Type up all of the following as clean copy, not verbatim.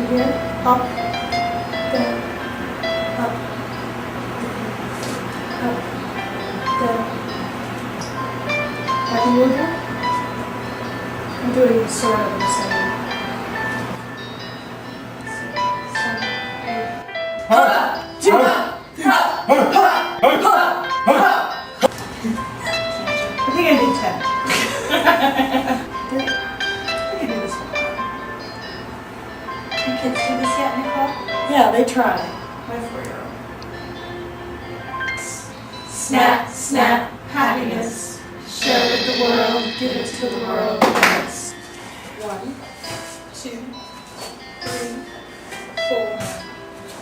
Again, up, down, up, down. Happy moving? I'm doing sort of the same. 6, 7, 8. I think I did 10. I can do this one. You kids do this yet, Nicole? Yeah, they try. My 4-year-old. Snap, snap, happiness. Share with the world, give it to the world. Yes. 1, 2, 3, 4,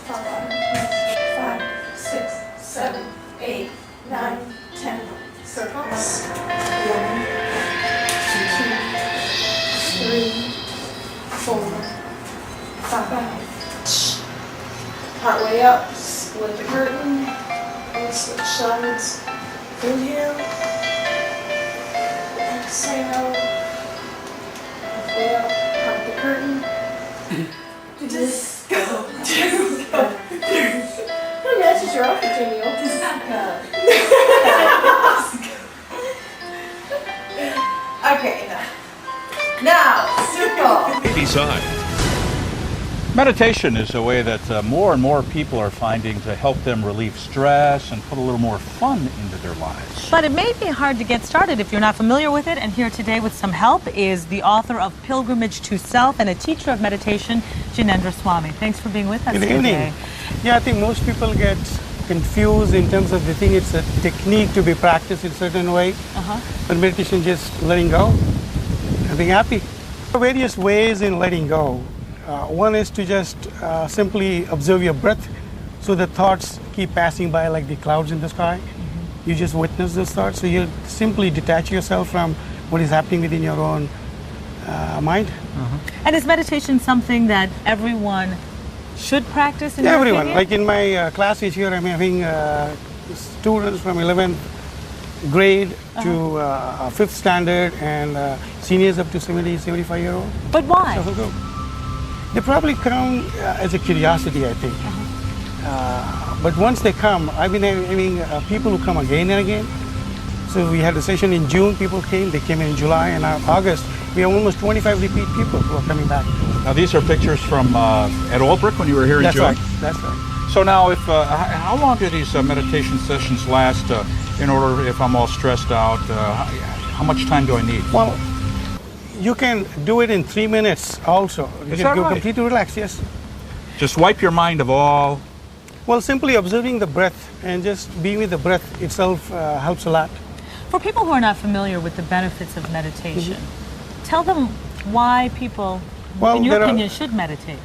5, 6, 7, 8, 9, 10. Circles. 1, 2, 3, 4, 5. Part way up, split the curtain, and switch sides. Inhale, exhale, halfway up, part the curtain. Disco, disco. That matches your outfit, Daniel. Okay, enough. Now, circle. Beside. Meditation is a way that more and more people are finding to help them relieve stress and put a little more fun into their lives. But it may be hard to get started if you're not familiar with it, and here today with some help is the author of Pilgrimage to Self and a teacher of meditation, Jinendra Swami. Thanks for being with us Good today. evening. Yeah, I think most people get confused in terms of they think it's a technique to be practiced in a certain way, but meditation is just letting go and being happy. There are various ways in letting go. One is to just simply observe your breath, so the thoughts keep passing by like the clouds in the sky. You just witness those thoughts, so you simply detach yourself from what is happening within your own mind. And is meditation something that everyone should practice in your Everyone, opinion? like in my class this year, I'm having students from 11th grade to 5th standard and seniors up to 70, 75-year-old. But why? They probably come as a curiosity, I think. But once they come, I've been having people who come again and again. So we had a session in June, people came, they came in July, and August. We have almost 25 repeat people who are coming back. Now these are pictures from at Oldbrook when you were here in June? That's right. So now, how long do these meditation sessions last in order, if I'm all stressed out, how much time do I need? Well, you can do it in 3 minutes also. You can go completely relaxed, yes. Just wipe your mind of all... Well, simply observing the breath and just being with the breath itself helps a lot. For people who are not familiar with the benefits of meditation, tell them why people, in your opinion, should meditate.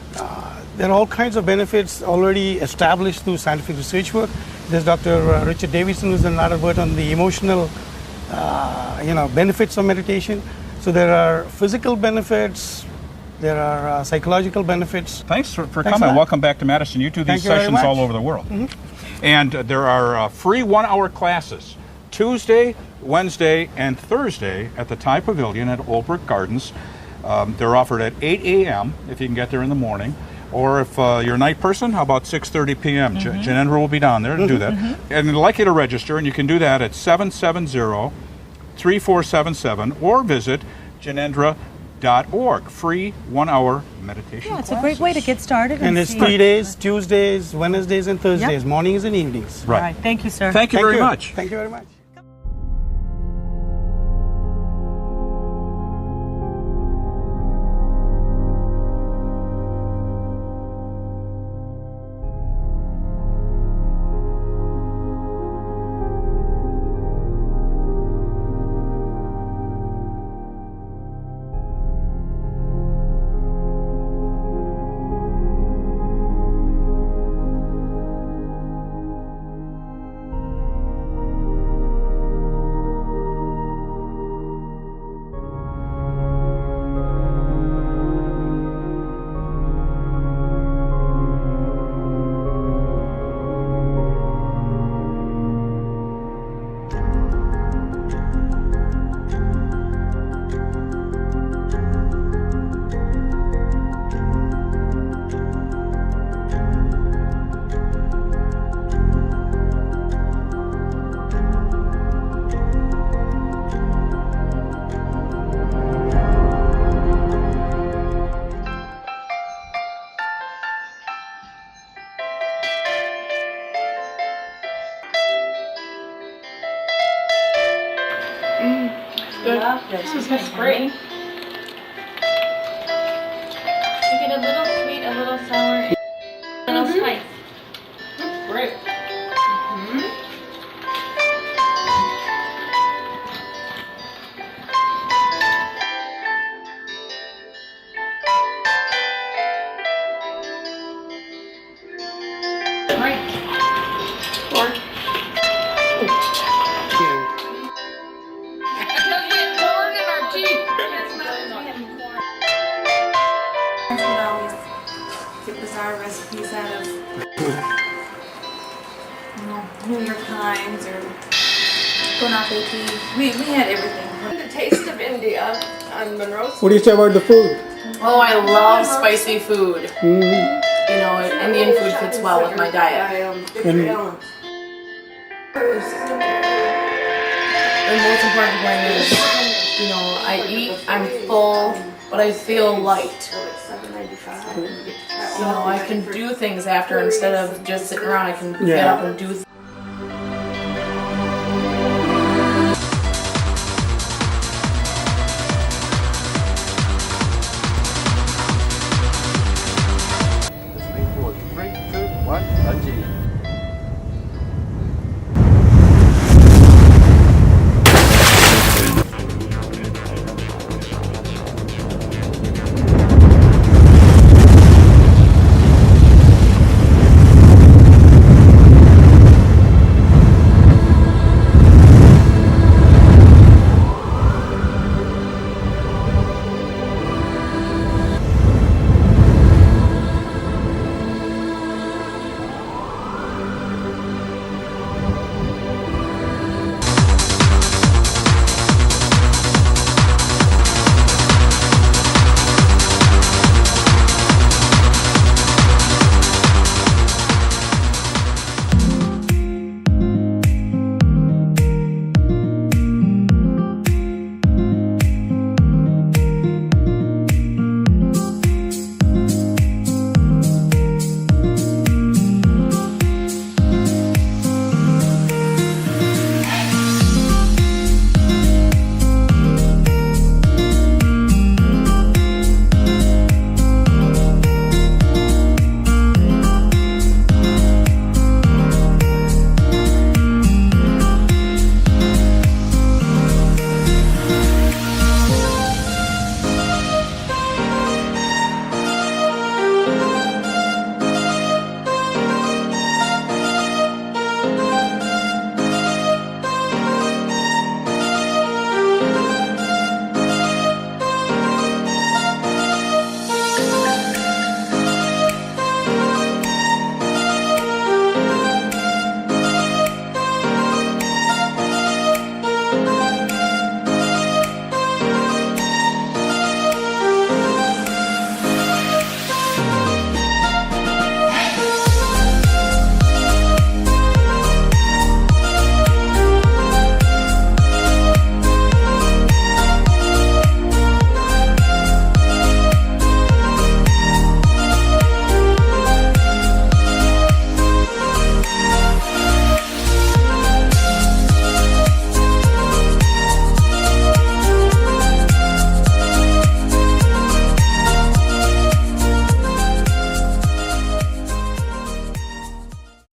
There are all kinds of benefits already established through scientific research work. There's Dr. Richard Davidson, who's done a lot of work on the emotional benefits of meditation. So there are physical benefits, there are psychological benefits. Thanks for coming. Welcome back to Madison. You do these sessions all over the world. And there are free 1-hour classes Tuesday, Wednesday, and Thursday at the Thai Pavilion at Oldbrook Gardens. They're offered at 8 a.m. if you can get there in the morning. Or if you're a night person, how about 6:30 p.m.? Jinendra will be down there to do that. And I'd like you to register, and you can do that at 770-3477 or visit Jinendra.org. Free 1-hour meditation Yeah, it's classes. a great way to get started. And it's 3 days, Tuesdays, Wednesdays, and Thursdays, mornings and evenings. Right. All right. Thank you, sir. Thank you very much. Thank you very much. That's great. You get a little sweet, a little sour, and a little spice. Great. We always get bizarre recipes out of, New York Times or Bon Appetit. We had everything. The Taste of India on Monroe Street. What do you say about the food? Oh, I love spicy food. You know, Indian food fits well with my diet. The most important thing is, you know, I eat, I'm full, but I feel light. You know, I can do things after instead of just sitting around. I can get up and do things. Three, two, one, 冷静。